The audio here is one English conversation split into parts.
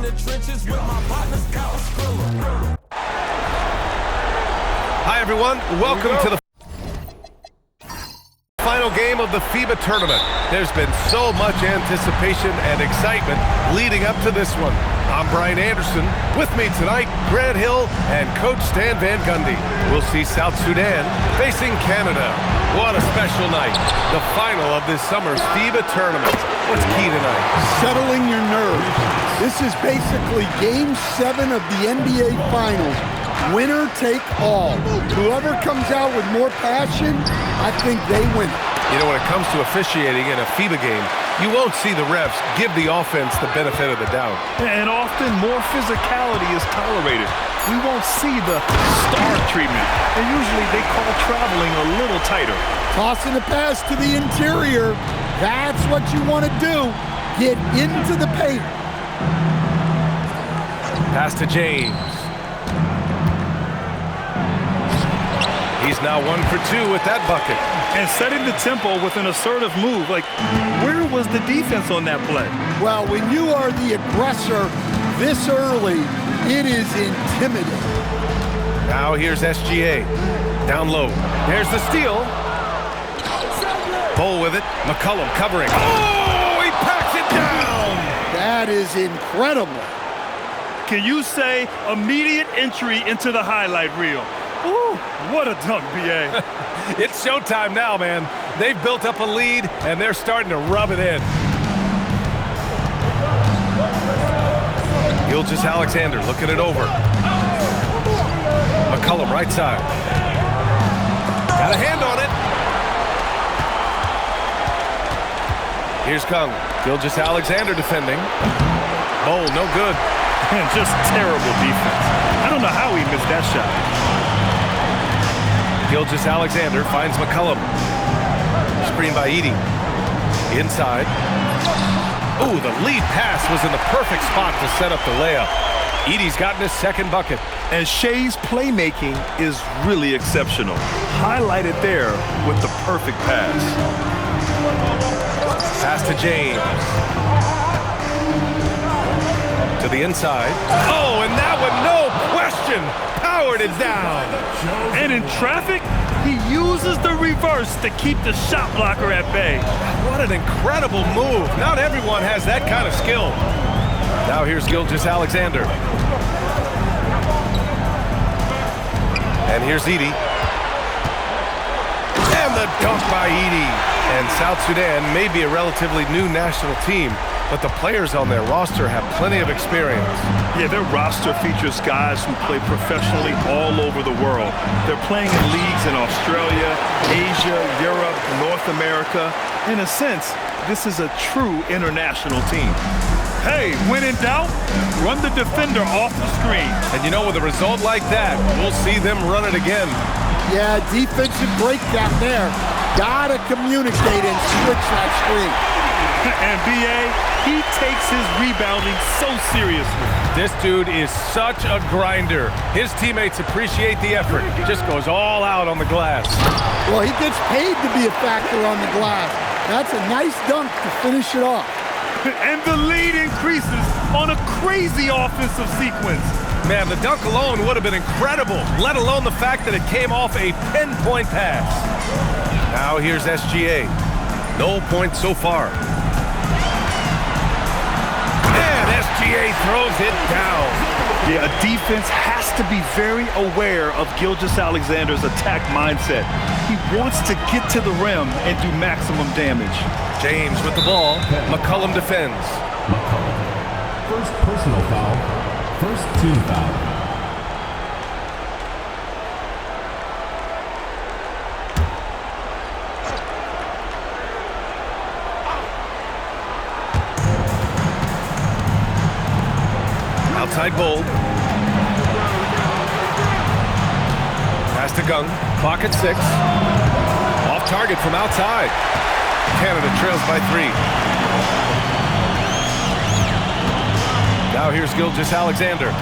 the trenches with my partners, Kyle Skrilla. Hi, everyone. Welcome to the final game of the FIBA tournament. There's been so much anticipation and excitement leading up to this one. I'm Brian Anderson. With me tonight, Grant Hill and Coach Stan Van Gundy. We'll see South Sudan facing Canada. What a special night. The final of this summer's FIBA tournament. What's key tonight? Settling your nerves. This is basically Game 7 of the NBA Finals. Winner take all. Whoever comes out with more passion, I think they win. You know, when it comes to officiating in a FIBA game, you won't see the refs give the offense the benefit of the doubt. And often more physicality is tolerated. We won't see the star treatment. And usually they call traveling a little tighter. Tossing the pass to the interior. That's what you want to do. Get into the paint. Pass to James. He's now 1 for 2 with that bucket. And setting the tempo with an assertive move. Like, where was the defense on that play? Well, when you are the aggressor this early, it is intimidating. Now here's SGA. Down low. There's the steal. Bull with it. McCollum covering. Oh, he packs it down. That is incredible. Can you say immediate entry into the highlight reel? Ooh, what a dunk, B.A. It's showtime now, man. They've built up a lead, and they're starting to rub it in. Gilgeous-Alexander looking it over. McCollum right side. Got a hand on it. Here's Kung. Gilgeous-Alexander defending. Oh, no good. And just terrible defense. I don't know how he missed that shot. Gilgeous-Alexander finds McCollum. Screen by Edey. Inside. Oh, the lead pass was in the perfect spot to set up the layup. Edey's gotten his second bucket. And Shea's playmaking is really exceptional. Highlighted there with the perfect pass. Pass to James. To the inside. Oh, and that one, no question, powered it down. And in traffic, he uses the reverse to keep the shot blocker at bay. What an incredible move. Not everyone has that kind of skill. Now here's Gilgeous-Alexander. And here's Edey. And the dunk by Edey. And South Sudan may be a relatively new national team, but the players on their roster have plenty of experience. Yeah, their roster features guys who play professionally all over the world. They're playing in leagues in Australia, Asia, Europe, North America. In a sense, this is a true international team. Hey, when in doubt, run the defender off the screen. And you know, with a result like that, we'll see them run it again. Yeah, defensive breakdown there. Gotta communicate and switch that screen. And B.A., he takes his rebounding so seriously. This dude is such a grinder. His teammates appreciate the effort. He just goes all out on the glass. Well, he gets paid to be a factor on the glass. That's a nice dunk to finish it off. And the lead increases on a crazy offensive sequence. Man, the dunk alone would have been incredible, let alone the fact that it came off a pinpoint pass. Now here's SGA. No points so far. And SGA throws it down. Yeah, a defense has to be very aware of Gilgeous-Alexander's attack mindset. He wants to get to the rim and do maximum damage. James with the ball. McCollum defends. McCollum. First personal foul. First team foul. Outside Bull. Pass to Gung. Clock at 6. Off target from outside. Canada trails by 3. Now here's Gilgeous-Alexander.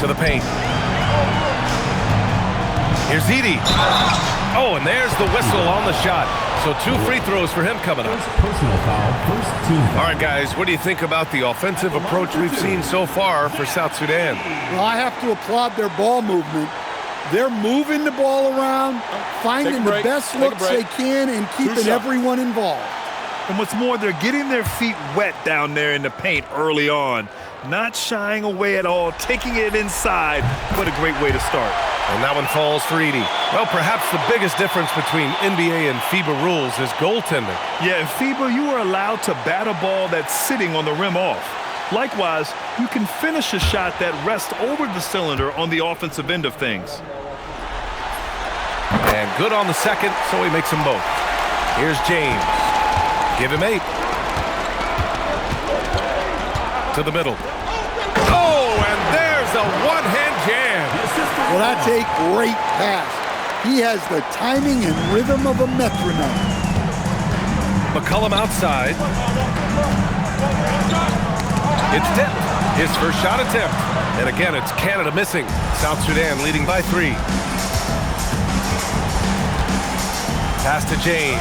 To the paint. Here's Edey. Oh, and there's the whistle on the shot. So 2 free throws for him coming up. First personal foul, first team foul. All right, guys, what do you think about the offensive approach we've seen so far for South Sudan? Well, I have to applaud their ball movement. They're moving the ball around, finding the best looks they can, and keeping everyone involved. And what's more, they're getting their feet wet down there in the paint early on. Not shying away at all, taking it inside. What a great way to start. And that one falls for Edey. Well, perhaps the biggest difference between NBA and FIBA rules is goaltending. Yeah, in FIBA, you are allowed to bat a ball that's sitting on the rim off. Likewise, you can finish a shot that rests over the cylinder on the offensive end of things. And good on the second, so he makes them both. Here's James. Give him 8. To the middle. Oh, and there's a one-hand jam. Well, that's a great pass. He has the timing and rhythm of a metronome. McCollum outside. It's tipped. His first shot attempt. And again, it's Canada missing. South Sudan leading by 3. Pass to James.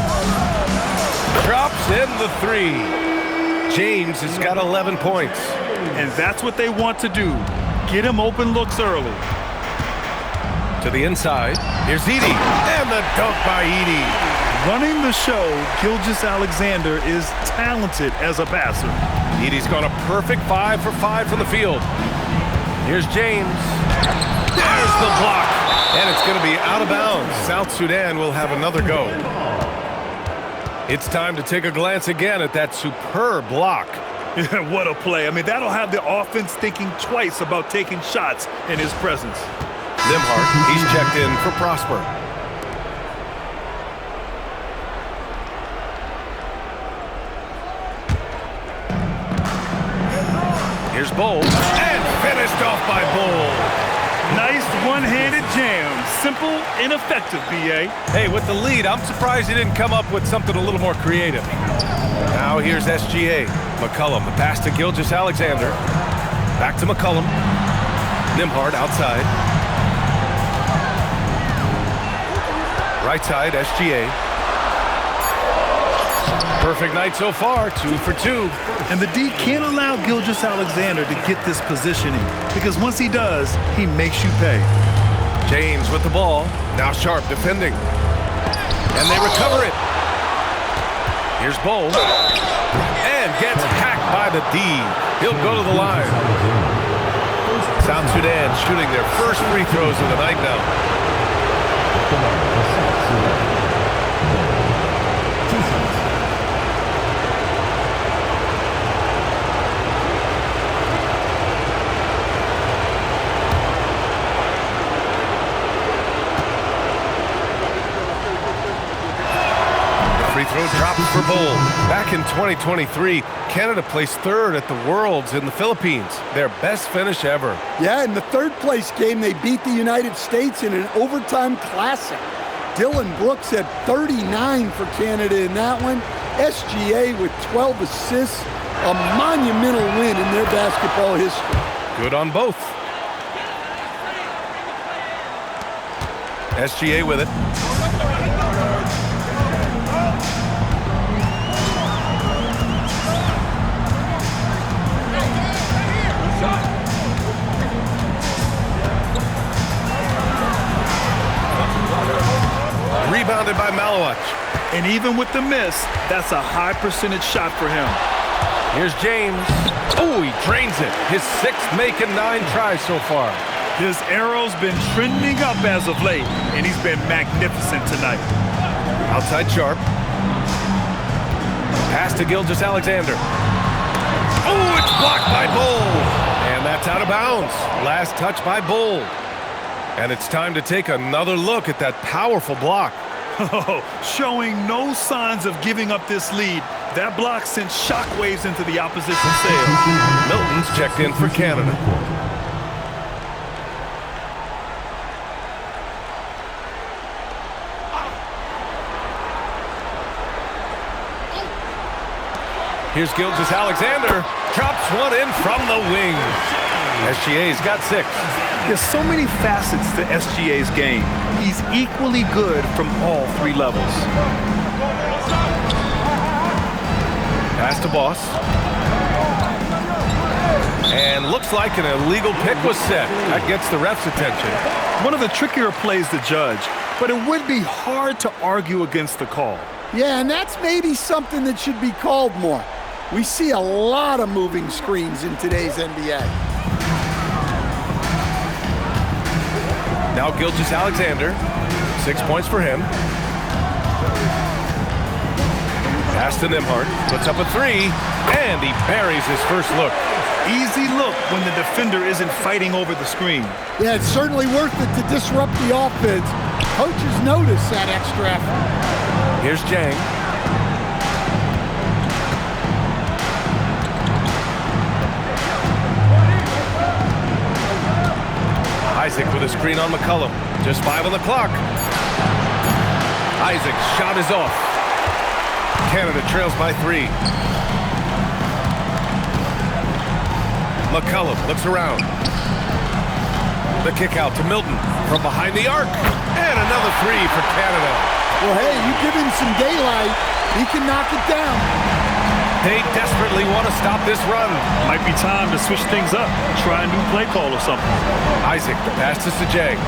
Drops in the 3. James has got 11 points. And that's what they want to do. Get him open looks early. To the inside. Here's Edey. And the dunk by Edey. Running the show, Gilgeous-Alexander is talented as a passer. Edey's gone a perfect 5 for 5 from the field. Here's James. There's the block. And it's going to be out of bounds. South Sudan will have another go. It's time to take a glance again at that superb block. What a play. I mean, that'll have the offense thinking twice about taking shots in his presence. Nimhart, he's checked in for Prosper. Here's Bull. And finished off by Bull. Nice one-handed jam. Simple and effective, B.A. Hey, with the lead, I'm surprised he didn't come up with something a little more creative. Now here's SGA. McCollum, the pass to Gilgeous-Alexander. Back to McCollum. Nimhart outside. Right side, SGA. Perfect night so far, 2 for 2. And the D can't allow Gilgeous-Alexander to get this positioning, because once he does, he makes you pay. James with the ball. Now Sharp defending. And they recover it. Here's Bull. And gets hacked by the D. He'll go to the line. South Sudan shooting their first free throws of the night now. Free throw drops for Bull. Back in 2023, Canada placed 3rd at the Worlds in the Philippines. Their best finish ever. Yeah, in the 3rd place game, they beat the United States in an overtime classic. Dylan Brooks had 39 for Canada in that one. SGA with 12 assists. A monumental win in their basketball history. Good on both. SGA with it. Rebounded by Malawach. And even with the miss, that's a high percentage shot for him. Here's James. Oh, he drains it. His 6th make in 9 tries so far. His arrow's been trending up as of late, and he's been magnificent tonight. Outside Sharp. Pass to Gilgeous-Alexander. Oh, it's blocked by Bull. And that's out of bounds. Last touch by Bull. And it's time to take another look at that powerful block. Showing no signs of giving up this lead. That block sent shockwaves into the opposition sails. Milton's checked in for Canada. Here's Gilgeous-Alexander. Drops one in from the wing. SGA's got 6. There's so many facets to SGA's game. He's equally good from all 3 levels. Pass to Boss. And looks like an illegal pick was set. That gets the ref's attention. One of the trickier plays to judge, but it would be hard to argue against the call. Yeah, and that's maybe something that should be called more. We see a lot of moving screens in today's NBA. Now Gilgeous-Alexander, 6 points for him. Pass to Nembhard, puts up a three, and he buries his first look. Easy look when the defender isn't fighting over the screen. Yeah, it's certainly worth it to disrupt the offense. Coaches notice that extra effort. Here's Jang. Isaac with a screen on McCollum. Just 5 on the clock. Isaac's shot is off. Canada trails by 3. McCollum looks around. The kick out to Milton from behind the arc. And another 3 for Canada. Well, hey, you give him some daylight, he can knock it down. They desperately want to stop this run. Might be time to switch things up. Try a new play call or something. Isaac passes to Jang.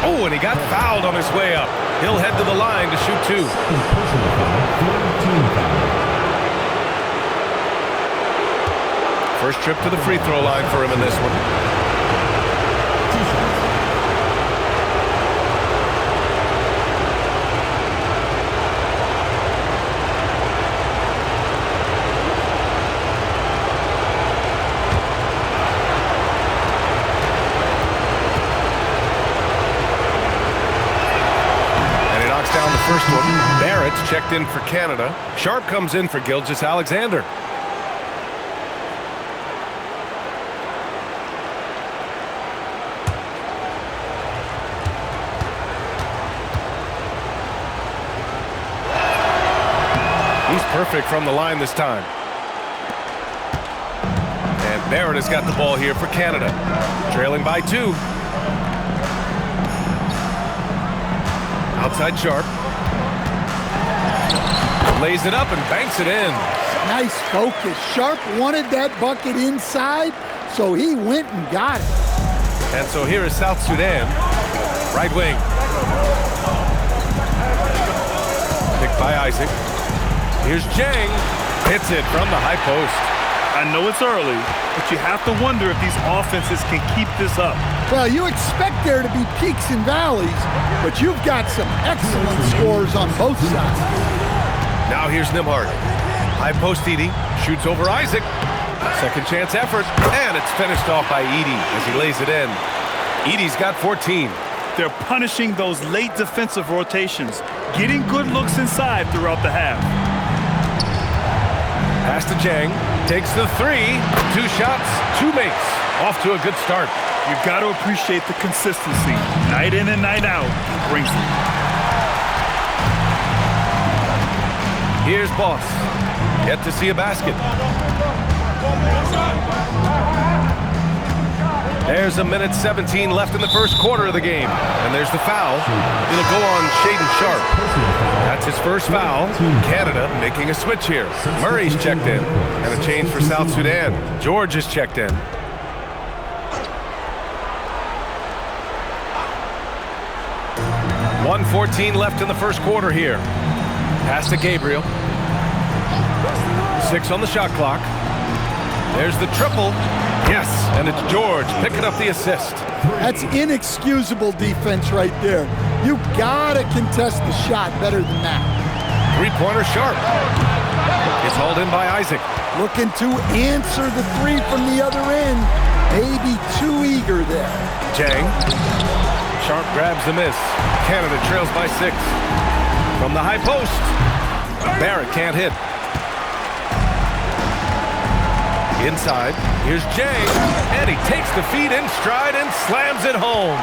Oh, and he got fouled on his way up. He'll head to the line to shoot 2. Personal foul, team foul. First trip to the free throw line for him in this one. Down the first one. Barrett's checked in for Canada. Sharp comes in for Gilgeous-Alexander. He's perfect from the line this time. And Barrett has got the ball here for Canada. Trailing by 2. Outside Sharp. Lays it up and banks it in. Nice focus. Sharp wanted that bucket inside, so he went and got it. And so here is South Sudan. Right wing. Picked by Isaac. Here's Jang. Hits it from the high post. I know it's early, but you have to wonder if these offenses can keep this up. Well, you expect there to be peaks and valleys, but you've got some excellent scores on both sides. Now here's Nembhard. High post Edey. Shoots over Isaac. Second chance effort. And it's finished off by Edey as he lays it in. Edey's got 14. They're punishing those late defensive rotations, getting good looks inside throughout the half. Pass to Jang. Takes the 3. 2 shots, 2 makes. Off to a good start. You've got to appreciate the consistency. Night in and night out, he brings it. Here's Boss. Yet to see a basket. There's 1:17 left in the first quarter of the game. And there's the foul. It'll go on Shaedon Sharp. That's his first foul. Canada making a switch here. Murray's checked in. And a change for South Sudan. George is checked in. .114 left in the first quarter here. Pass to Gabriel. 6 on the shot clock. There's the triple. Yes, and it's George picking up the assist. That's inexcusable defense right there. You gotta contest the shot better than that. 3-pointer Sharp. It's hauled in by Isaac. Looking to answer the 3 from the other end. Maybe too eager there. Jang. Sharp grabs the miss. Canada trails by 6. From the high post. Barrett can't hit. Inside, here's Jang, and he takes the feed in stride and slams it home.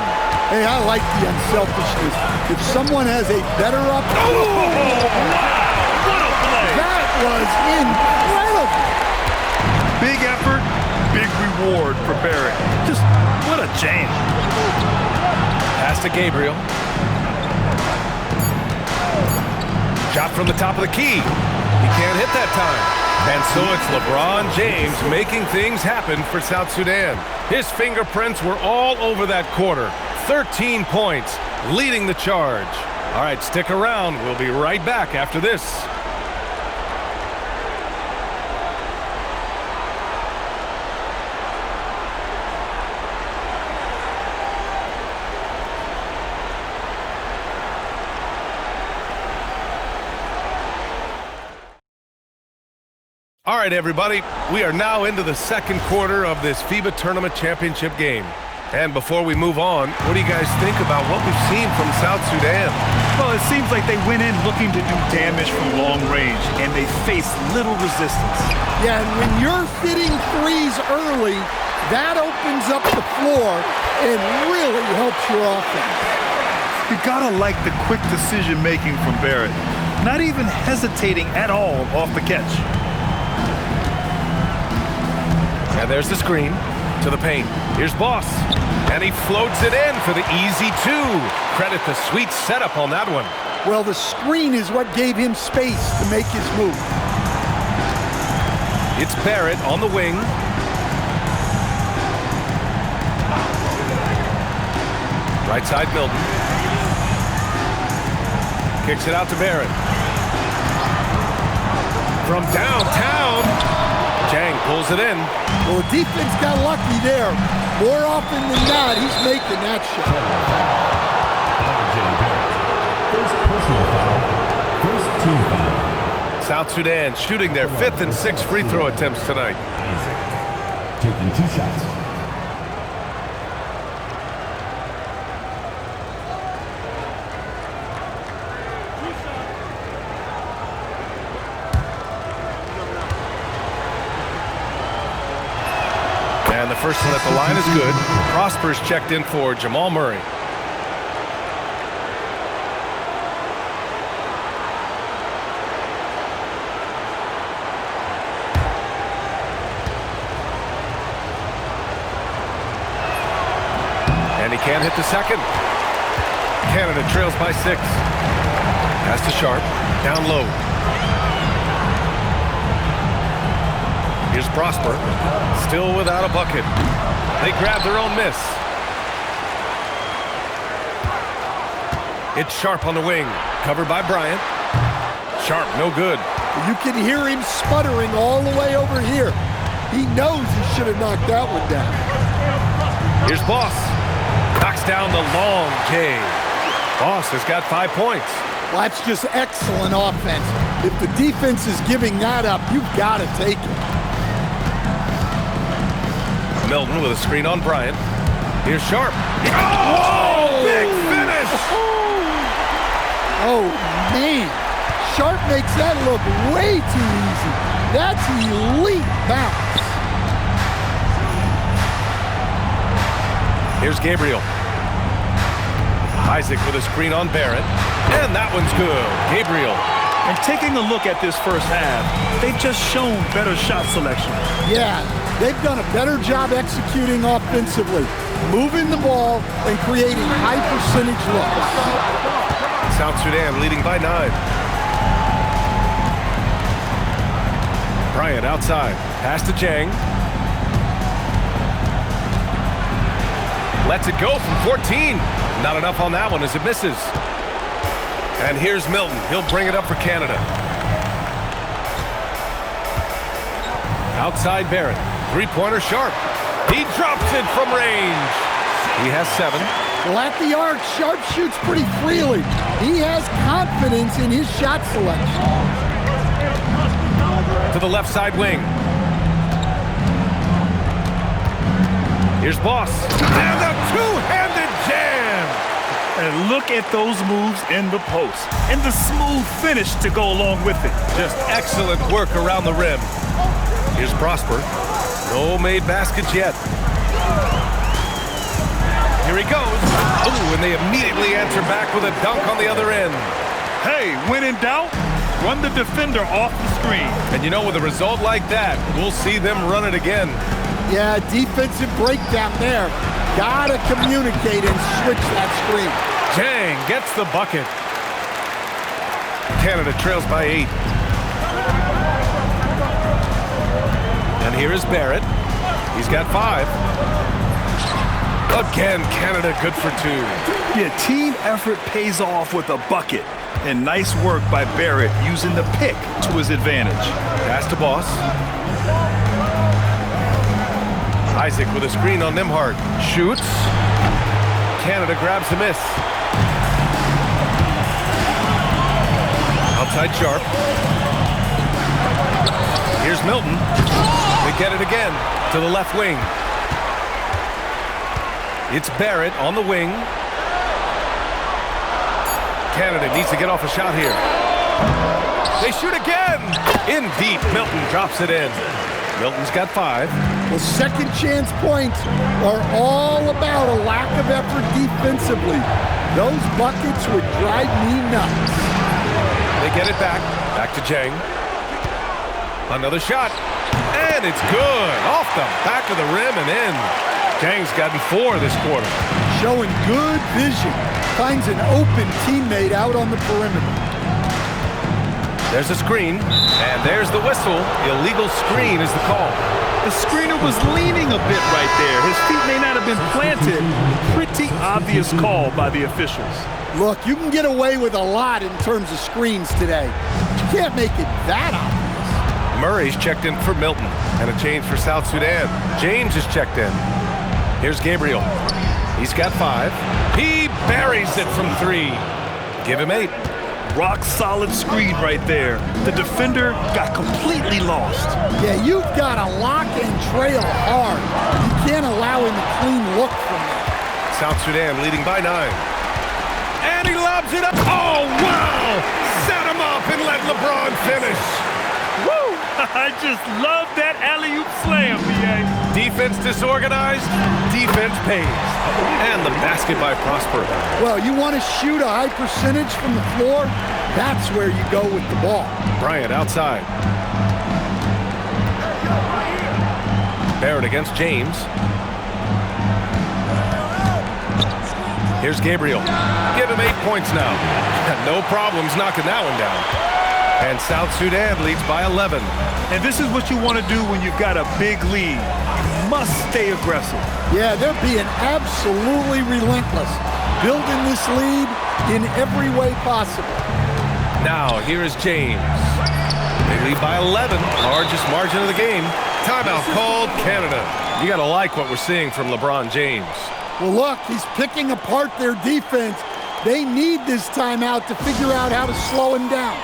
Hey, I like the unselfishness. If someone has a better up... Oh, wow! What a play! That was incredible! Big effort, big reward for Barrett. Just what a jam. to Gabriel. Shot from the top of the key. He can't hit that time. And so it's LeBron James making things happen for South Sudan. His fingerprints were all over that quarter. 13 points, leading the charge. All right, stick around. We'll be right back after this. All right, everybody, we are now into the second quarter of this FIBA Tournament Championship game. And before we move on, what do you guys think about what we've seen from South Sudan? Well, it seems like they went in looking to do damage from long range, and they faced little resistance. Yeah, and when you're hitting threes early, that opens up the floor and really helps your offense. You gotta like the quick decision-making from Barrett. Not even hesitating at all off the catch. And there's the screen to the paint. Here's Boss. And he floats it in for the easy two. Credit the sweet setup on that one. Well, the screen is what gave him space to make his move. It's Barrett on the wing. Right side, Milton. Kicks it out to Barrett. From downtown, Jang pulls it in. Well, the defense got lucky there. More often than not, he's making that shot. First personal foul. First team foul. South Sudan shooting their 5th and 6th free throw attempts tonight. Isaac taking 2 shots. And the first one at the line is good. Prosper's checked in for Jamal Murray. And he can't hit the second. Canada trails by 6. Pass to Sharp. Down low. Here's Prosper, still without a bucket. They grab their own miss. It's Sharp on the wing, covered by Bryant. Sharp, no good. You can hear him sputtering all the way over here. He knows he should have knocked that one down. Here's Boss. Knocks down the long K. Boss has got 5 points. Well, that's just excellent offense. If the defense is giving that up, you've got to take it. Milton with a screen on Bryant. Here's Sharp. Oh, big finish! Oh, man. Sharp makes that look way too easy. That's elite bounce. Here's Gabriel. Isaac with a screen on Barrett. And that one's good. Gabriel. And taking a look at this first half, they've just shown better shot selection. Yeah, they've done a better job executing offensively, moving the ball and creating high percentage looks. South Sudan leading by 9. Bryant outside. Pass to Jang. Lets it go from 14. Not enough on that one as it misses. And here's Milton. He'll bring it up for Canada. Outside Barrett. Three-pointer Sharp. He drops it from range. He has 7. Well, at the arc, Sharp shoots pretty freely. He has confidence in his shot selection. To the left side wing. Here's Boss. And a two-handed jam. And look at those moves in the post. And the smooth finish to go along with it. Just excellent work around the rim. Here's Prosper. No made baskets yet. Here he goes. Ooh, and they immediately answer back with a dunk on the other end. Hey, when in doubt, run the defender off the screen. And you know, with a result like that, we'll see them run it again. Yeah, defensive breakdown there. Gotta communicate and switch that screen. Jang gets the bucket. Canada trails by 8. And here is Barrett. He's got 5. Again, Canada good for 2. Yeah, team effort pays off with a bucket. And nice work by Barrett using the pick to his advantage. Pass to Boss. Isaac with a screen on Nimhart. Shoots. Canada grabs the miss. Outside Sharp. Here's Milton. They get it again to the left wing. It's Barrett on the wing. Canada needs to get off a shot here. They shoot again. In deep. Milton drops it in. Milton's got 5. Well, second chance points are all about a lack of effort defensively. Those buckets would drive me nuts. They get it back. Back to Jang. Another shot. And it's good. Off the back of the rim and in. Jang's gotten 4 this quarter. Showing good vision. Finds an open teammate out on the perimeter. There's a screen, and there's the whistle. Illegal screen is the call. The screener was leaning a bit right there. His feet may not have been planted. Pretty obvious call by the officials. Look, you can get away with a lot in terms of screens today. You can't make it that obvious. Murray's checked in for Milton, and a change for South Sudan. James is checked in. Here's Gabriel. He's got 5. He buries it from 3. Give him 8. Rock solid screen right there. The defender got completely lost. Yeah, you've got to lock and trail hard. You can't allow him a clean look from that. South Sudan leading by 9. And he lobs it up. Oh, wow! Set him up and let LeBron finish. Woo! I just love that alley-oop slam, B.A. Defense disorganized, defense pays. And the basket by Prosper. Well, you want to shoot a high percentage from the floor? That's where you go with the ball. Bryant outside. Barrett against James. Here's Gabriel. Give him 8 points now. No problems knocking that one down. And South Sudan leads by 11. And this is what you want to do when you've got a big lead. You must stay aggressive. Yeah, they're being absolutely relentless. Building this lead in every way possible. Now, here is James. They lead by 11, largest margin of the game. Timeout called Canada. You got to like what we're seeing from LeBron James. Well, look, he's picking apart their defense. They need this timeout to figure out how to slow him down.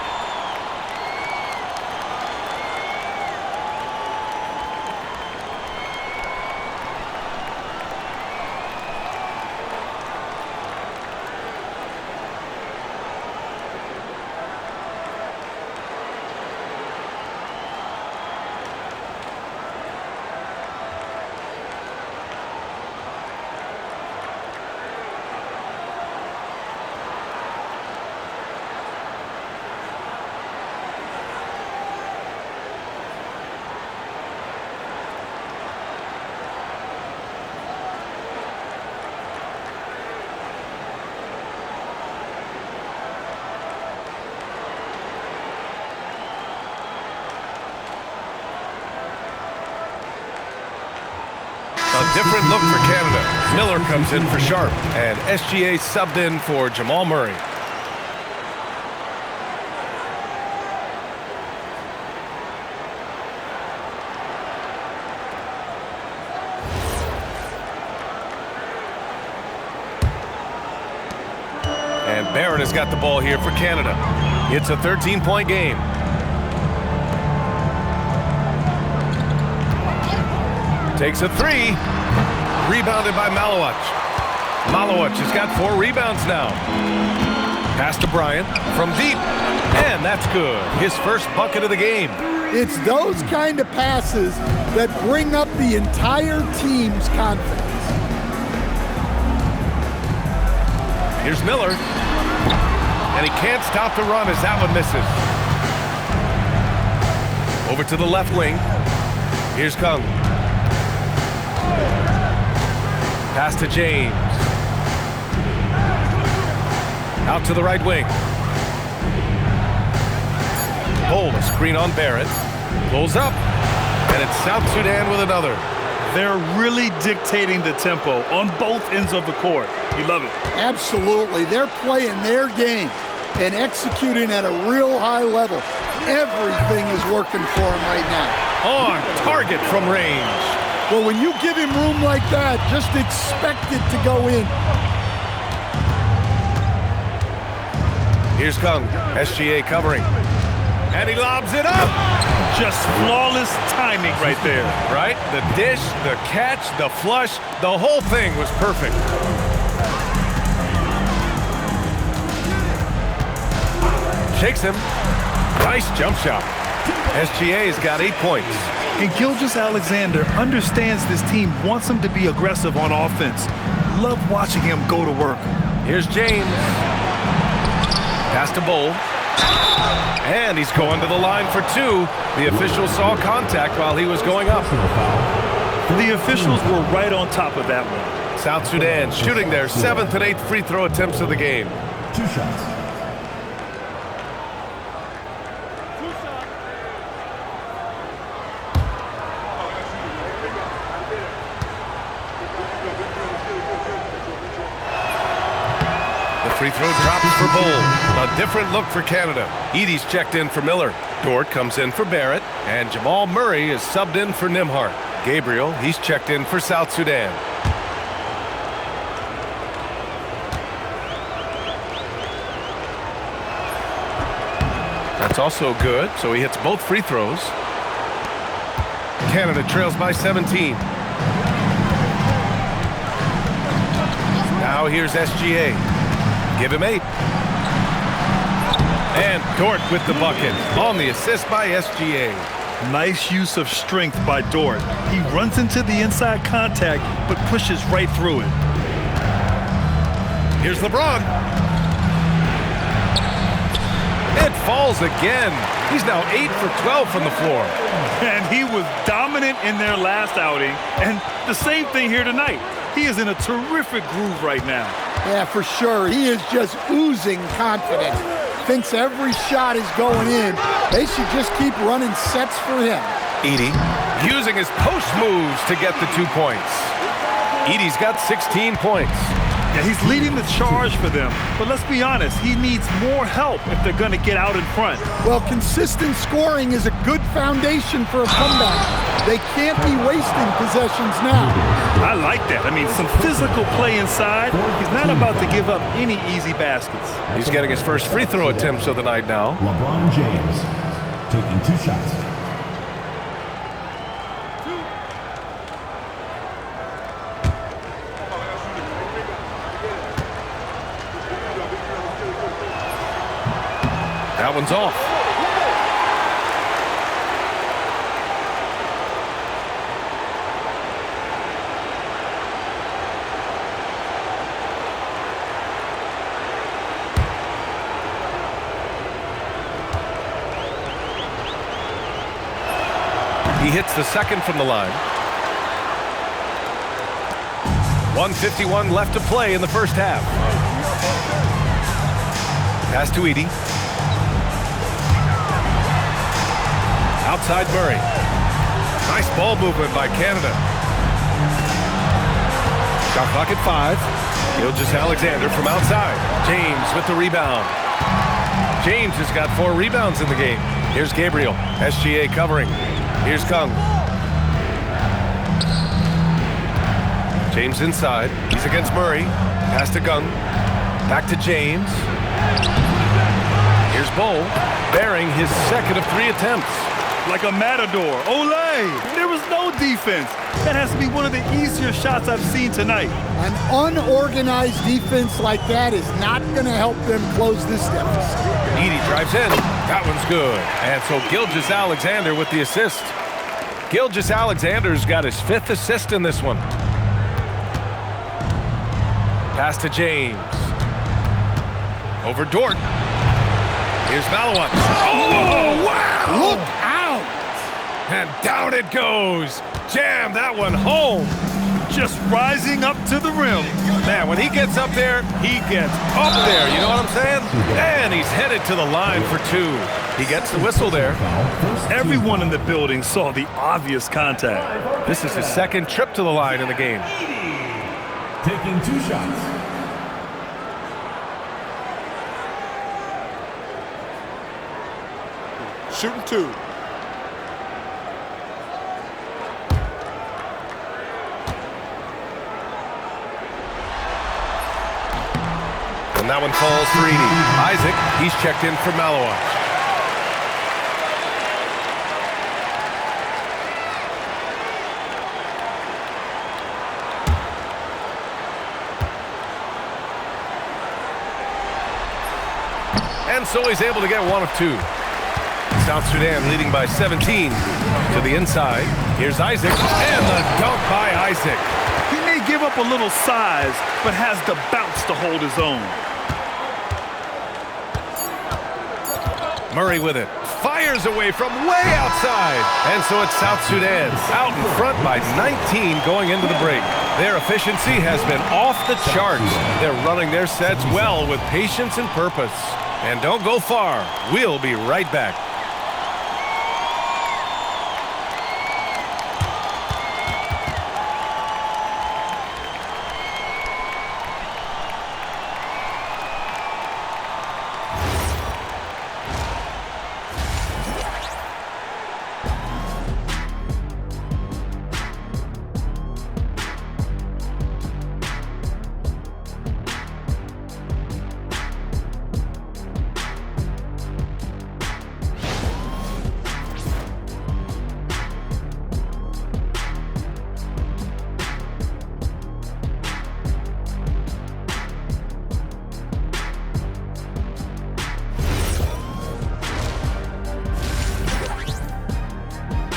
A different look for Canada. Miller comes in for Sharp, and SGA subbed in for Jamal Murray. And Barrett has got the ball here for Canada. It's a 13-point game. Takes a 3. Rebounded by Malowich. Malowich has got 4 rebounds now. Pass to Bryant from deep. And that's good. His first bucket of the game. It's those kind of passes that bring up the entire team's confidence. Here's Miller. And he can't stop the run as that one misses. Over to the left wing. Here's Kung. Pass to James. Out to the right wing. Bull, a screen on Barrett. Pulls up. And it's South Sudan with another. They're really dictating the tempo on both ends of the court. You love it. Absolutely. They're playing their game and executing at a real high level. Everything is working for them right now. On target from range. Well, when you give him room like that, just expect it to go in. Here's Kung. SGA covering. And he lobs it up. Just flawless timing right there. Right? The dish, the catch, the flush, the whole thing was perfect. Shakes him. Nice jump shot. SGA's got 8 points. And Gilgeous-Alexander understands this team wants him to be aggressive on offense. Love watching him go to work. Here's James. Pass to Bull. And he's going to the line for 2. The official saw contact while he was going up. The officials were right on top of that one. South Sudan shooting their 7th and 8th free throw attempts of the game. 2 shots. Free throw drops for Bull. A different look for Canada. Edie's checked in for Miller. Dort comes in for Barrett. And Jamal Murray is subbed in for Nimhart. Gabriel, he's checked in for South Sudan. That's also good, so he hits both free throws. Canada trails by 17. Now here's SGA. Give him 8. And Dort with the bucket on the assist by SGA. Nice use of strength by Dort. He runs into the inside contact, but pushes right through it. Here's LeBron. It falls again. He's now 8 for 12 from the floor. And he was dominant in their last outing. And the same thing here tonight. He is in a terrific groove right now. Yeah, for sure. He is just oozing confidence. Thinks every shot is going in. They should just keep running sets for him. Edie using his post moves to get the 2 points. Edie's got 16 points. Yeah, he's leading the charge for them. But let's be honest, he needs more help if they're going to get out in front. Well, consistent scoring is a good foundation for a comeback. They can't be wasting possessions now. I like that. I mean, some physical play inside. He's not about to give up any easy baskets. He's getting his first free throw attempts of the night now. LeBron James taking 2 shots. That one's off. He hits the second from the line. 1:51 left to play in the first half. Pass to Edie. Outside Murray. Nice ball movement by Canada. Shot clock at 5. Gilgeous-Alexander from outside. James with the rebound. James has got 4 rebounds in the game. Here's Gabriel. SGA covering. Here's Kung. James inside. He's against Murray. Pass to Kung. Back to James. Here's Bull. Bearing his second of 3 attempts. Like a matador. Olay! There was no defense. That has to be one of the easier shots I've seen tonight. An unorganized defense like that is not going to help them close this deficit. Edie drives in. That one's good. And so Gilgeous-Alexander with the assist. Gilgeous-Alexander's got his 5th assist in this one. Pass to James. Over Dort. Here's Malawat. Oh, wow! Look out! And down it goes. Jam that one home. just rising up to the rim. Man, when he gets up there, he gets up there. You know what I'm saying? And he's headed to the line for two. He gets the whistle there. Everyone in the building saw the obvious contact. This is his second trip to the line in the game. Taking 2 shots. Shooting 2. And that one falls for Edey. Isaac, he's checked in for Malawach. And so he's able to get one of two. South Sudan leading by 17 to the inside. Here's Isaac, and the dunk by Isaac. He may give up a little size, but has the bounce to hold his own. Murray with it. Fires away from way outside. And so it's South Sudan out in front by 19 going into the break. Their efficiency has been off the charts. They're running their sets well with patience and purpose. And don't go far. We'll be right back.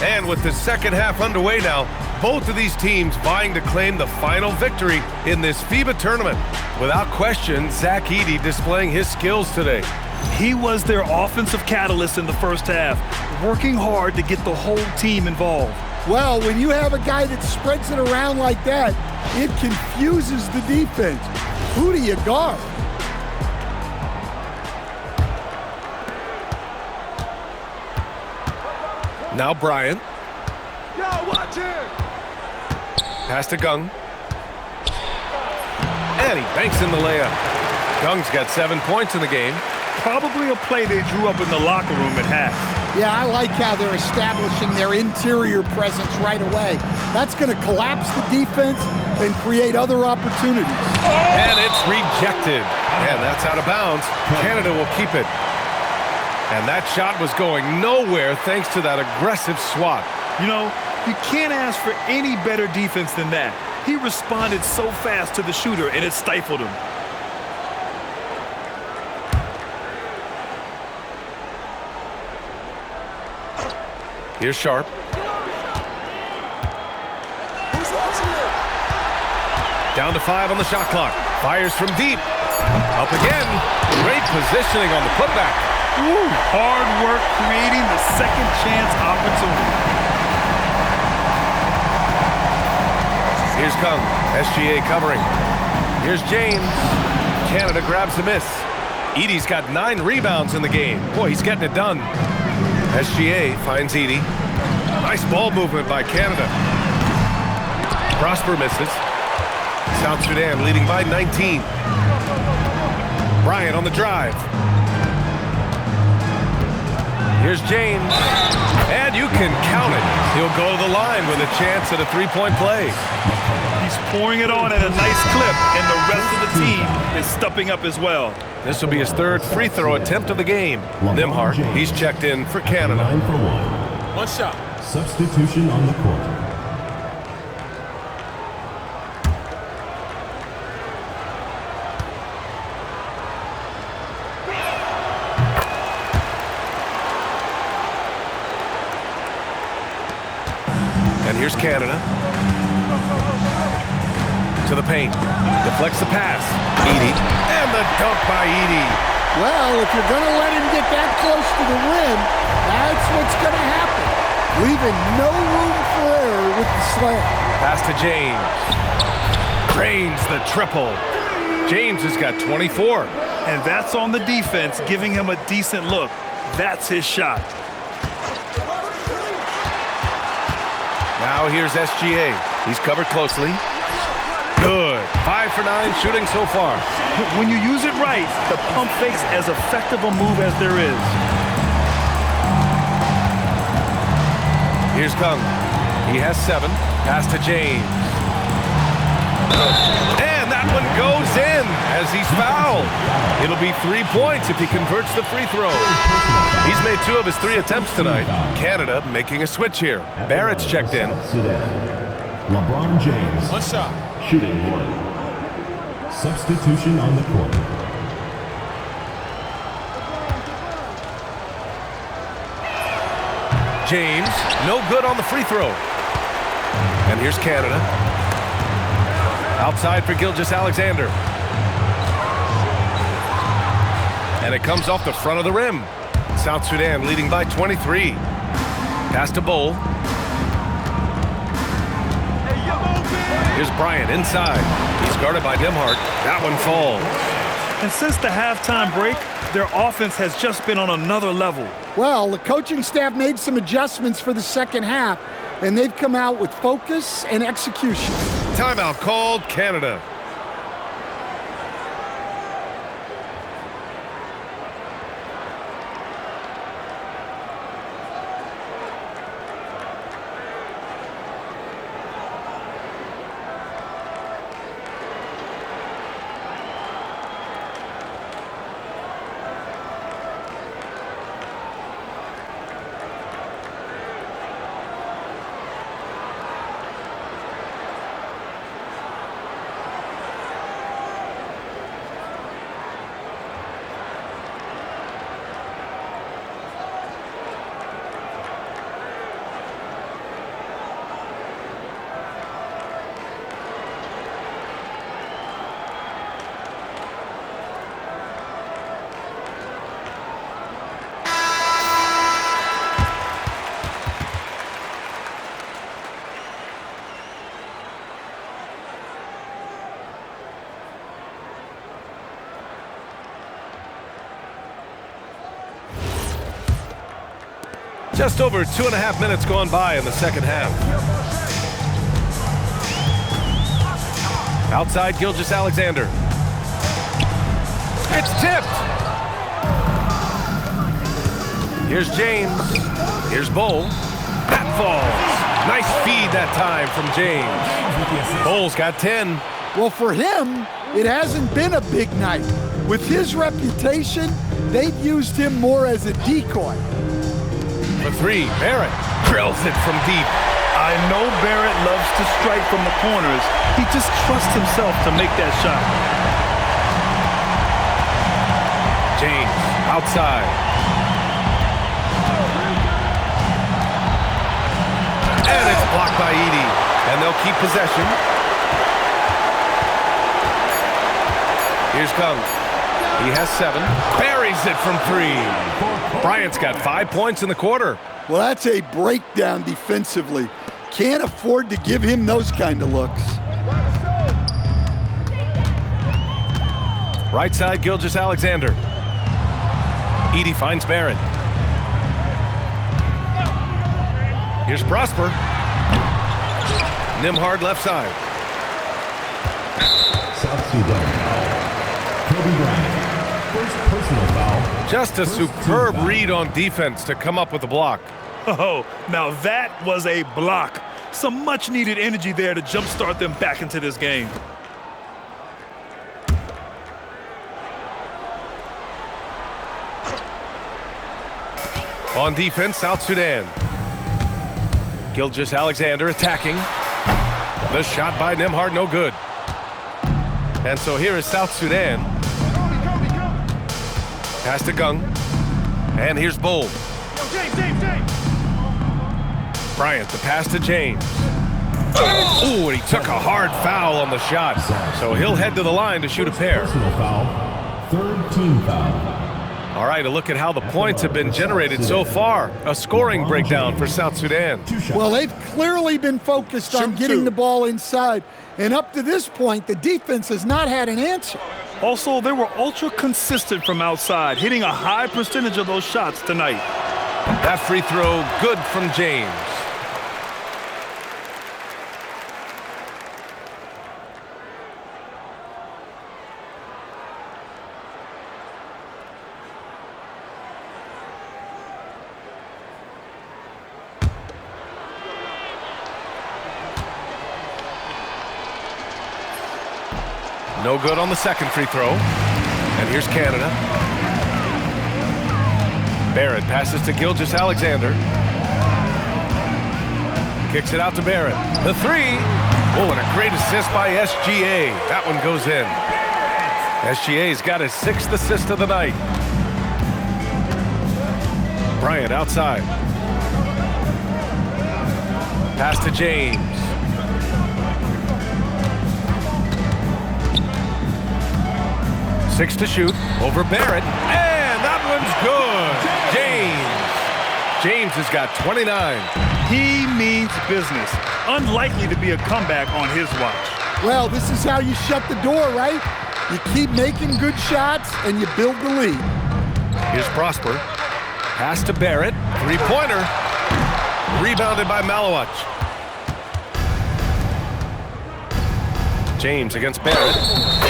And with the second half underway now, both of these teams vying to claim the final victory in this FIBA tournament. Without question, Zach Edey displaying his skills today. He was their offensive catalyst in the first half, working hard to get the whole team involved. Well, when you have a guy that spreads it around like that, it confuses the defense. Who do you guard? Now Bryant. Pass to Gung. And he banks in the layup. Gung's got 7 points in the game. Probably a play they drew up in the locker room at half. Yeah, I like how they're establishing their interior presence right away. That's going to collapse the defense and create other opportunities. And it's rejected. And that's out of bounds. Canada will keep it. And that shot was going nowhere thanks to that aggressive swat. You know, you can't ask for any better defense than that. He responded so fast to the shooter, and it stifled him. Here's Sharp. Down to 5 on the shot clock. Fires from deep. Up again. Great positioning on the putback. Ooh, hard work creating the second chance opportunity. Here's Kung. SGA covering. Here's James. Canada grabs the miss. Edey's got 9 rebounds in the game. Boy, he's getting it done. SGA finds Edey. Nice ball movement by Canada. Prosper misses. South Sudan leading by 19. Bryant on the drive. Here's James. And you can count it. He'll go to the line with a chance at a three-point play. He's pouring it on at a nice clip, and the rest of the team is stepping up as well. This will be his 3rd free throw attempt of the game. Nimhart, he's checked in for Canada. 9 for 1. One shot. Substitution on the court. And here's Canada. To the paint. Deflects the pass. Edey. And the dunk by Edey. Well, if you're going to let him get that close to the rim, that's what's going to happen. Leaving no room for error with the slam. Pass to James. Drains the triple. James has got 24. And that's on the defense, giving him a decent look. That's his shot. Now here's SGA. He's covered closely. Good. 5 for 9 shooting so far. When you use it right, the pump fake's as effective a move as there is. Here's Kung. He has 7. Pass to James. And that one goes in as he's fouled. It'll be 3 points if he converts the free throw. He's made 2 of his 3 attempts tonight. Canada making a switch here. Barrett's checked in. LeBron James. One shot. Shooting 1. Substitution on the court. James, no good on the free throw. And here's Canada. Outside for Gilgeous-Alexander. And it comes off the front of the rim. South Sudan leading by 23. Pass to Bowl. Here's Bryant inside. He's guarded by Nembhard. That one falls. And since the halftime break, their offense has just been on another level. Well, the coaching staff made some adjustments for the second half, and they've come out with focus and execution. Timeout called, Canada. Just over 2.5 minutes gone by in the second half. Outside, Gilgeous-Alexander. It's tipped. Here's James. Here's Bowl. That falls. Nice feed that time from James. Bowl's got 10. Well, for him, it hasn't been a big night. With his reputation, they've used him more as a decoy. For 3, Barrett drills it from deep. I know Barrett loves to strike from the corners. He just trusts himself to make that shot. James outside. And it's blocked by Edey. And they'll keep possession. Here's Kung. He has 7. Buries it from 3. Bryant's got 5 points in the quarter. Well, that's a breakdown defensively. Can't afford to give him those kind of looks. Right side, Gilgeous-Alexander. Edey finds Barrett. Here's Prosper. Nembhard left side. South Sudan. Kobe Bryant. First personal foul. Just a superb read on defense to come up with the block. Oh, now that was a block. Some much-needed energy there to jumpstart them back into this game. On defense, South Sudan. Gilgeous-Alexander attacking. The shot by Nembhard, no good. And so here is South Sudan. Pass to Gung. And here's Bowl. Bryant, the pass to James. Ooh, and he took a hard foul on the shot. So he'll head to the line to shoot a pair. Personal foul. Third team foul. All right, a look at how the points have been generated so far. A scoring breakdown for South Sudan. Well, they've clearly been focused on getting the ball inside. And up to this point, the defense has not had an answer. Also, they were ultra consistent from outside, hitting a high percentage of those shots tonight. That free throw, good from James. No good on the second free throw. And here's Canada. Barrett passes to Gilgeous-Alexander. Kicks it out to Barrett. The three. Oh, and a great assist by SGA. That one goes in. SGA's got his 6th assist of the night. Bryant outside. Pass to James. 6 to shoot over Barrett, and that one's good. James has got 29. He means business. Unlikely to be a comeback on his watch. Well, this is how you shut the door, right? You keep making good shots and you build the lead. Here's Prosper. Pass to Barrett. Three-pointer. Rebounded by Malawach. James against Barrett.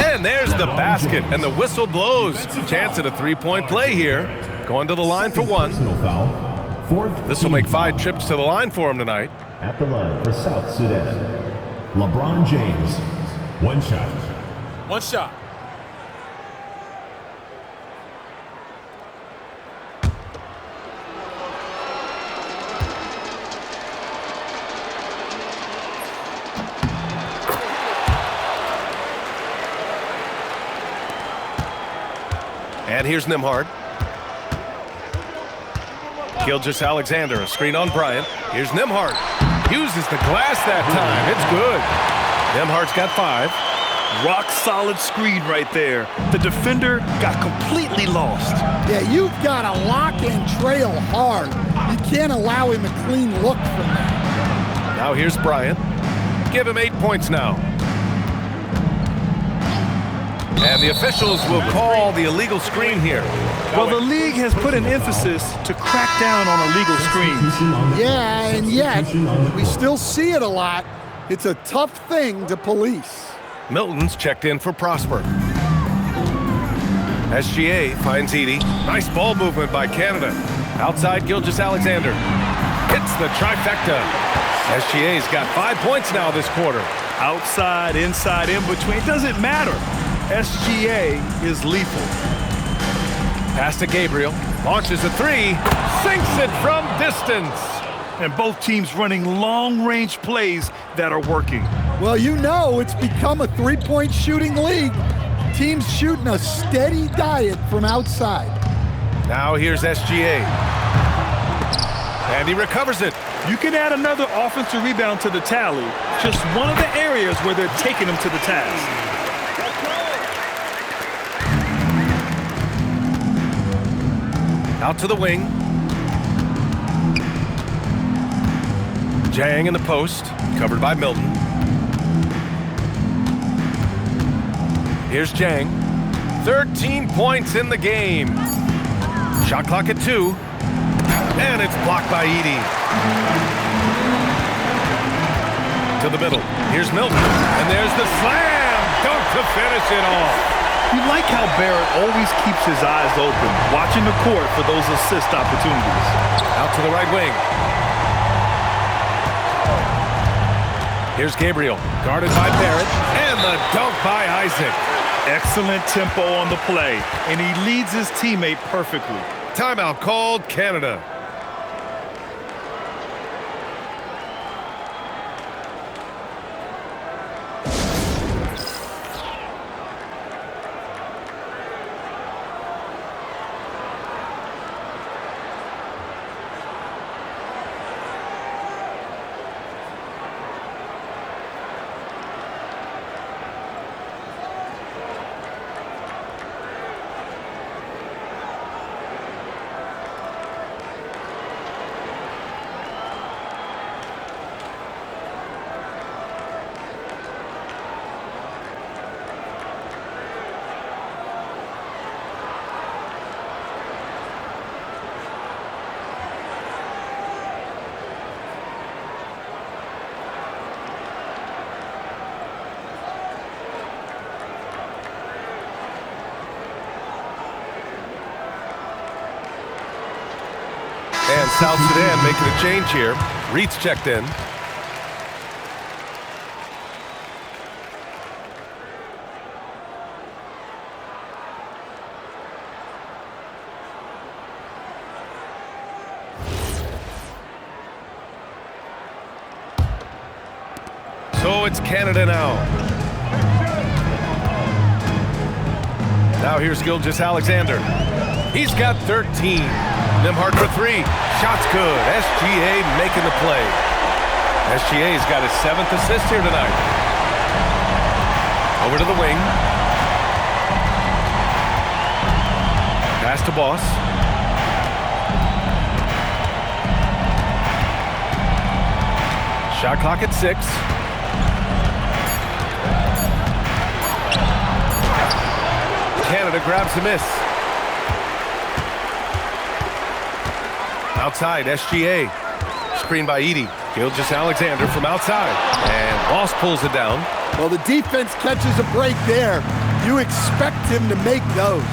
And there's the basket, and the whistle blows. Chance at a three-point play here. Going to the line for one. This will make 5 trips to the line for him tonight. At the line for South Sudan, LeBron James. 1 shot. 1 shot. And here's Nembhard. Gilgeous-Alexander, a screen on Bryant. Here's Nembhard. Uses the glass that time. It's good. Nembhard's got 5. Rock solid screen right there. The defender got completely lost. Yeah, you've got to lock and trail hard. You can't allow him a clean look from that. Now here's Bryant. Give him 8 points now. And the officials will call the illegal screen here. Well, the league has put an emphasis to crack down on illegal screens. Yeah, and yet we still see it a lot. It's a tough thing to police. Milton's checked in for Prosper. SGA finds Edie. Nice ball movement by Canada. Outside Gilgeous-Alexander. Hits the trifecta. SGA's got 5 points now this quarter. Outside, inside, in between, doesn't matter. SGA is lethal. Pass to Gabriel. Launches a 3. Sinks it from distance. And both teams running long-range plays that are working. Well, you know it's become a three-point shooting league. Teams shooting a steady diet from outside. Now here's SGA. And he recovers it. You can add another offensive rebound to the tally. Just one of the areas where they're taking them to the task. Out to the wing. Jang in the post, covered by Milton. Here's Jang. 13 points in the game. Shot clock at 2. And it's blocked by Edie. To the middle. Here's Milton. And there's the slam. Dunk to finish it off. You like how Barrett always keeps his eyes open, watching the court for those assist opportunities. Out to the right wing. Here's Gabriel, guarded by Barrett, and the dunk by Isaac. Excellent tempo on the play, and he leads his teammate perfectly. Timeout called, Canada. South Sudan making a change here. Reed's checked in. So it's Canada now. Now here's Gilgeous-Alexander. He's got 13. Nimhart for 3. Shot's good. SGA making the play. SGA's got his 7th assist here tonight. Over to the wing. Pass to Boss. Shot clock at 6. Canada grabs the miss. Outside, SGA. Screen by Edey. Gilgeous-Alexander from outside. And Boss pulls it down. Well, the defense catches a break there. You expect him to make those.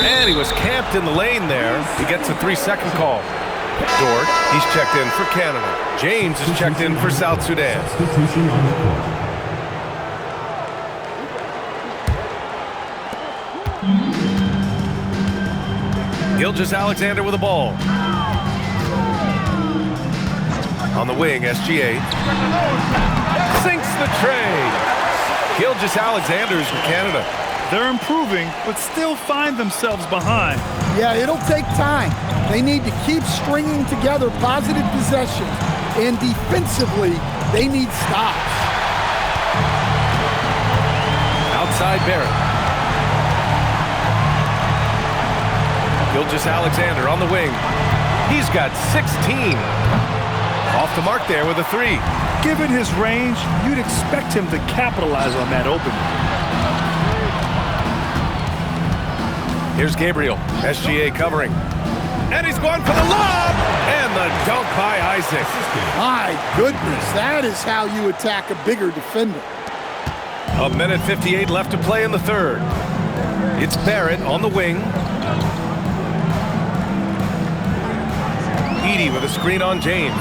And he was camped in the lane there. He gets a 3-second call. Dort, he's checked in for Canada. James is checked in for South Sudan. Substitution on the court. Gilgeous-Alexander with the ball. On the wing, SGA. Sinks the tray. Gilgeous-Alexander is from Canada. They're improving, but still find themselves behind. Yeah, it'll take time. They need to keep stringing together positive possessions. And defensively, they need stops. Outside Barrett. Gilgeous-Alexander on the wing. He's got 16. Off the mark there with a 3. Given his range, you'd expect him to capitalize on that opening. Here's Gabriel. SGA covering. And he's going for the lob! And the dunk by Isaac. My goodness, that is how you attack a bigger defender. 1:58 left to play in the third. It's Barrett on the wing. Edey with a screen on James.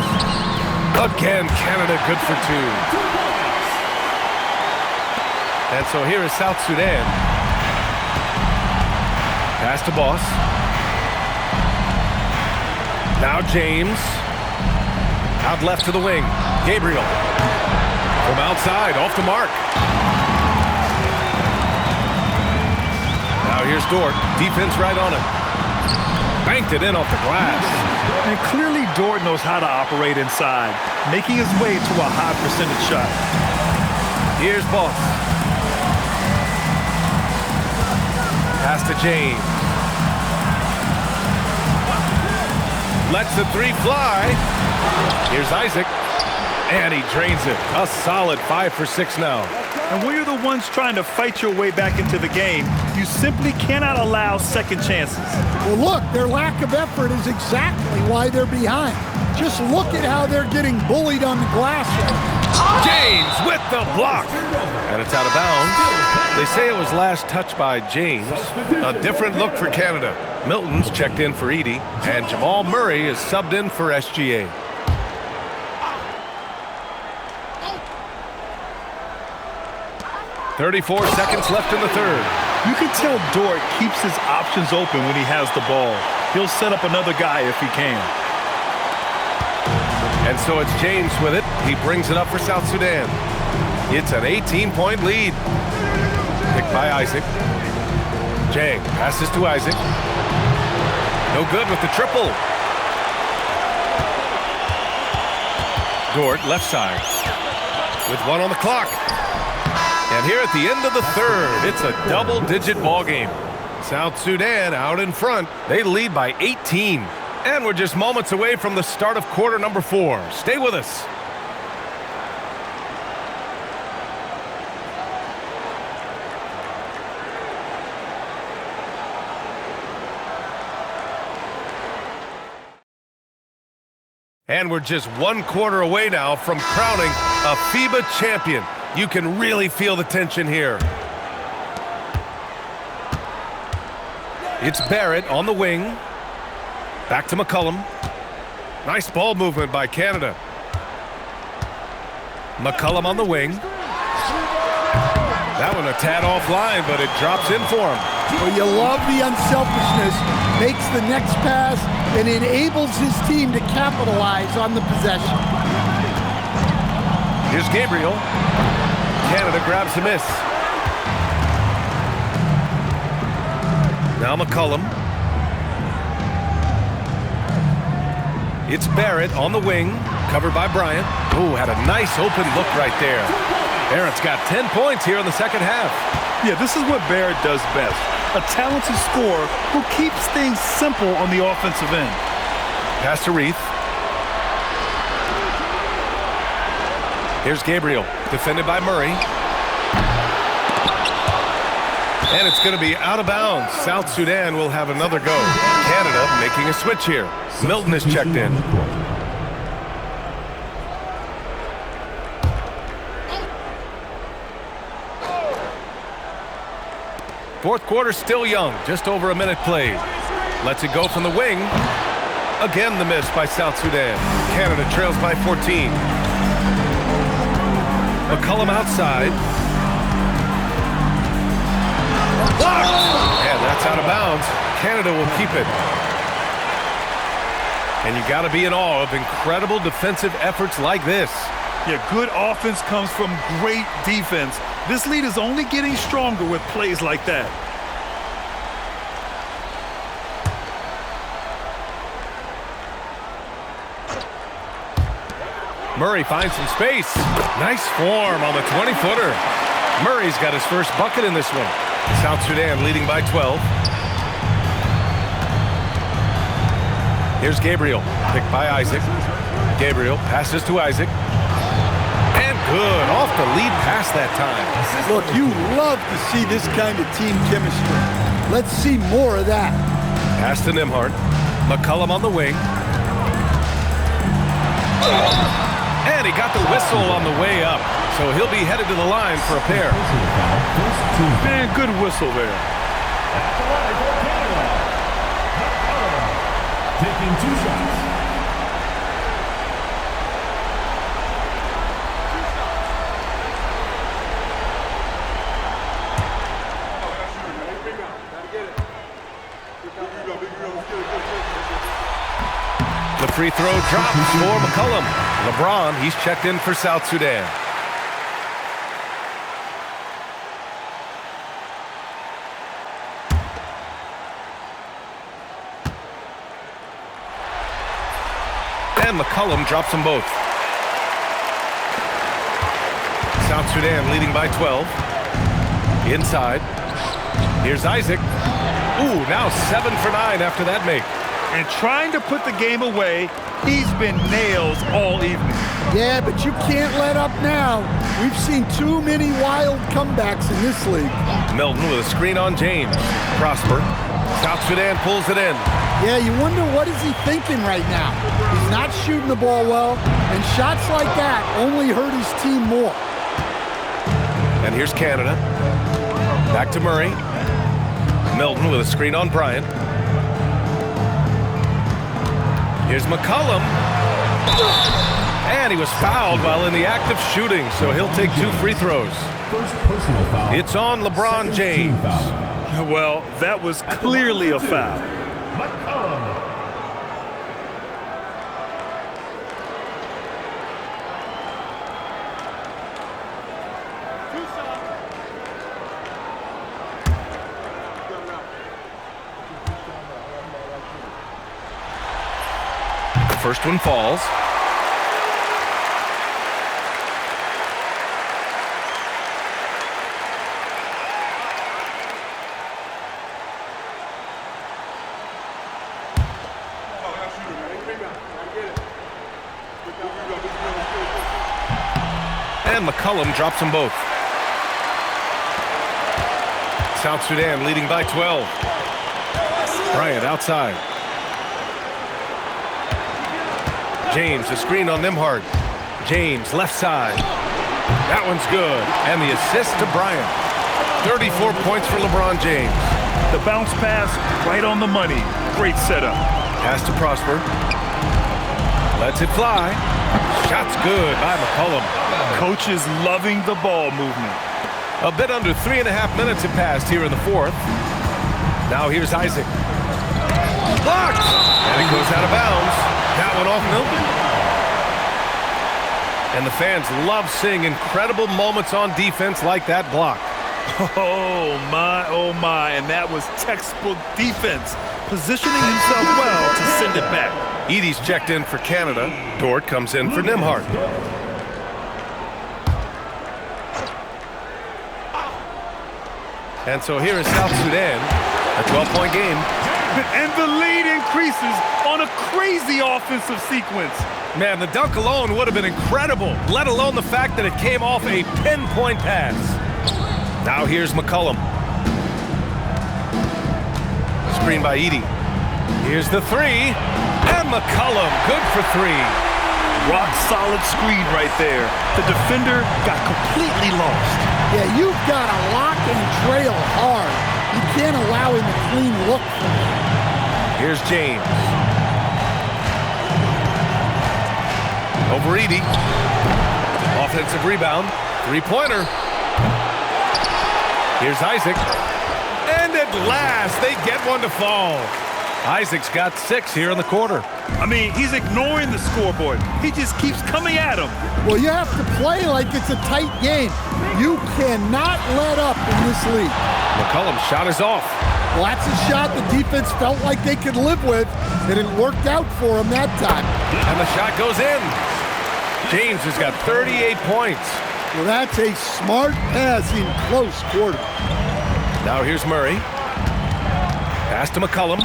Again, Canada good for 2. And so here is South Sudan. Pass to Boss. Now James. Out left to the wing. Gabriel. From outside, off the mark. Now here's Dort. Defense right on it. Banked it in off the glass. And clearly Dort knows how to operate inside, making his way to a high percentage shot. Here's Boss. Pass to James. Lets the 3 fly. Here's Isaac. And he drains it. A solid 5 for 6 now. And when you're the ones trying to fight your way back into the game, you simply cannot allow second chances. Well, look, their lack of effort is exactly why they're behind. Just look at how they're getting bullied on the glass. James with the block. And it's out of bounds. They say it was last touched by James. A different look for Canada. Milton's checked in for Edey. And Jamal Murray is subbed in for SGA. .34 seconds left in the third. You can tell Dort keeps his options open when he has the ball. He'll set up another guy if he can. And so it's James with it. He brings it up for South Sudan. It's an 18-point lead. Picked by Isaac. Jang passes to Isaac. No good with the triple. Dort left side. With 1 on the clock. And here at the end of the third, it's a double-digit ball game. South Sudan out in front. They lead by 18. And we're just moments away from the start of quarter number 4. Stay with us. And we're just 1 quarter away now from crowning a FIBA champion. You can really feel the tension here. It's Barrett on the wing. Back to McCullum. Nice ball movement by Canada. McCullum on the wing. That one a tad offline, but it drops in for him. Well, you love the unselfishness. Makes the next pass and enables his team to capitalize on the possession. Here's Gabriel. Canada grabs the miss. Now McCullum. It's Barrett on the wing, covered by Bryant. Oh, had a nice open look right there. Barrett's got 10 points here in the second half. Yeah, this is what Barrett does best. A talented scorer who keeps things simple on the offensive end. Pass to Reith. Here's Gabriel, defended by Murray. And it's going to be out of bounds. South Sudan will have another go. Canada making a switch here. Milton is checked in. Fourth quarter still young, just over a minute played. Lets it go from the wing. Again the miss by South Sudan. Canada trails by 14. McCullum outside. Blocked! And that's out of bounds. Canada will keep it. And you got to be in awe of incredible defensive efforts like this. Yeah, good offense comes from great defense. This lead is only getting stronger with plays like that. Murray finds some space. Nice form on the 20-footer. Murray's got his first bucket in this one. South Sudan leading by 12. Here's Gabriel, picked by Isaac. Gabriel passes to Isaac. And good, off the lead pass that time. Look, you love to see this kind of team chemistry. Let's see more of that. Pass to Nembhard. McCullum on the wing. And he got the whistle on the way up. So he'll be headed to the line for a pair. Man, good whistle there. Taking 2 shots. The free throw drops for McCullum. LeBron, he's checked in for South Sudan. And McCullum drops them both. South Sudan leading by 12. Inside. Here's Isaac. Ooh, now 7 for 9 after that make. And trying to put the game away, he's been nails all evening. Yeah, but you can't let up now. We've seen too many wild comebacks in this league. Milton with a screen on James. Prosper. South Sudan pulls it in. Yeah, you wonder what is he thinking right now. He's not shooting the ball well, and shots like that only hurt his team more. And here's Canada. Back to Murray. Milton with a screen on Bryant. Here's McCullum. And he was fouled while in the act of shooting, so he'll take 2 free throws. First personal foul. It's on LeBron James. Well, that was clearly a foul. The first one falls. And McCullum drops them both. South Sudan leading by 12. Bryant outside. James, a screen on Nembhard. James, left side. That one's good. And the assist to Bryant. 34 points for LeBron James. The bounce pass right on the money. Great setup. Pass to Prosper. Lets it fly. Shot's good by McCollum. Coach is loving the ball movement. A bit under 3.5 minutes have passed here in the fourth. Now here's Isaac. Blocked! And it goes out of bounds. That one off Milton. And the fans love seeing incredible moments on defense like that block. Oh my, and that was textbook defense. Positioning himself well to send it back. Edie's checked in for Canada. Dort comes in for Nimhart. And so here is South Sudan, a 12-point game. And the lead increases on a crazy offensive sequence. Man, the dunk alone would have been incredible, let alone the fact that it came off a pinpoint pass. Now here's McCollum. Screen by Edie. Here's the three. And McCollum, good for three. Rock solid screen right there. The defender got completely lost. Yeah, you've got to lock and trail hard. You can't allow him a clean look from him. Here's James. Over Edie. Offensive rebound. Three-pointer. Here's Isaac. And at last, they get one to fall. Isaac's got 6 here in the quarter. I mean, he's ignoring the scoreboard. He just keeps coming at him. Well, you have to play like it's a tight game. You cannot let up in this league. McCollum's shot is off. Well, that's a shot the defense felt like they could live with, and it worked out for him that time. And the shot goes in. James has got 38 points. Well, that's a smart pass in close quarter. Now here's Murray. Pass to McCollum.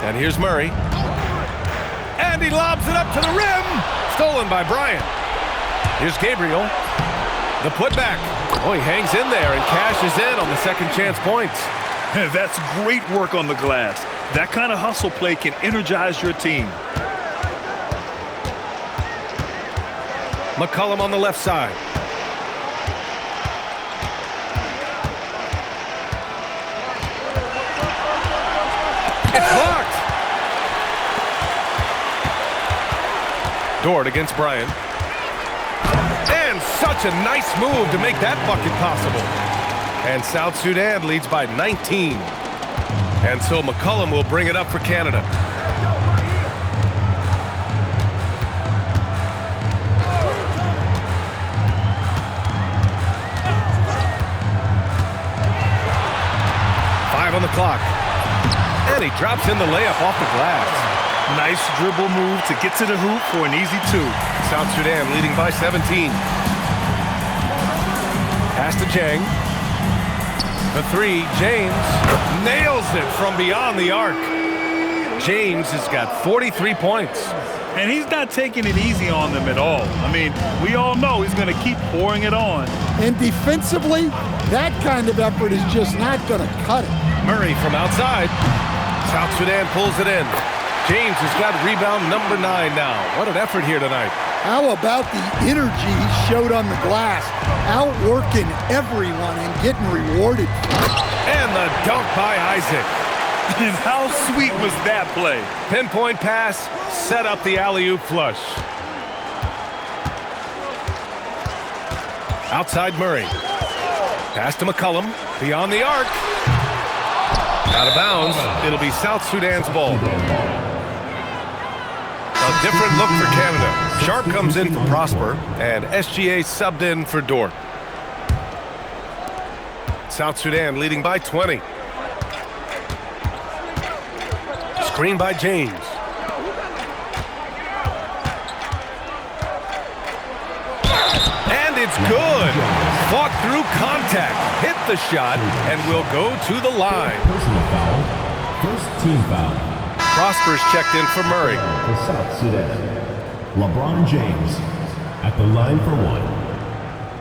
And here's Murray. And he lobs it up to the rim. Stolen by Bryant. Here's Gabriel. The putback. Oh, he hangs in there and cashes in on the second chance points. That's great work on the glass. That kind of hustle play can energize your team. McCollum on the left side. It's blocked. Dort against Bryant. And such a nice move to make that bucket possible. And South Sudan leads by 19. And so McCollum will bring it up for Canada. On the clock. And he drops in the layup off the glass. Nice dribble move to get to the hoop for an easy 2. South Sudan leading by 17. Pass to Jang. The three, James nails it from beyond the arc. James has got 43 points. And he's not taking it easy on them at all. I mean, we all know he's going to keep pouring it on. And defensively, that kind of effort is just not going to cut it. Murray from outside. South Sudan pulls it in. James has got rebound number 9 now. What an effort here tonight. How about the energy he showed on the glass? Outworking everyone and getting rewarded. And the dunk by Isaac. And how sweet was that play? Pinpoint pass, set up the alley-oop flush. Outside Murray. Pass to McCollum, beyond the arc. Out of bounds, it'll be South Sudan's ball. A different look for Canada. Sharp comes in for Prosper, and SGA subbed in for Dort. South Sudan leading by 20. Screen by James. And it's good. Fought through contact, hit the shot, and will go to the line. Personal foul. First team foul. Prosper's checked in for Murray. For South Sudan. LeBron James at the line for 1.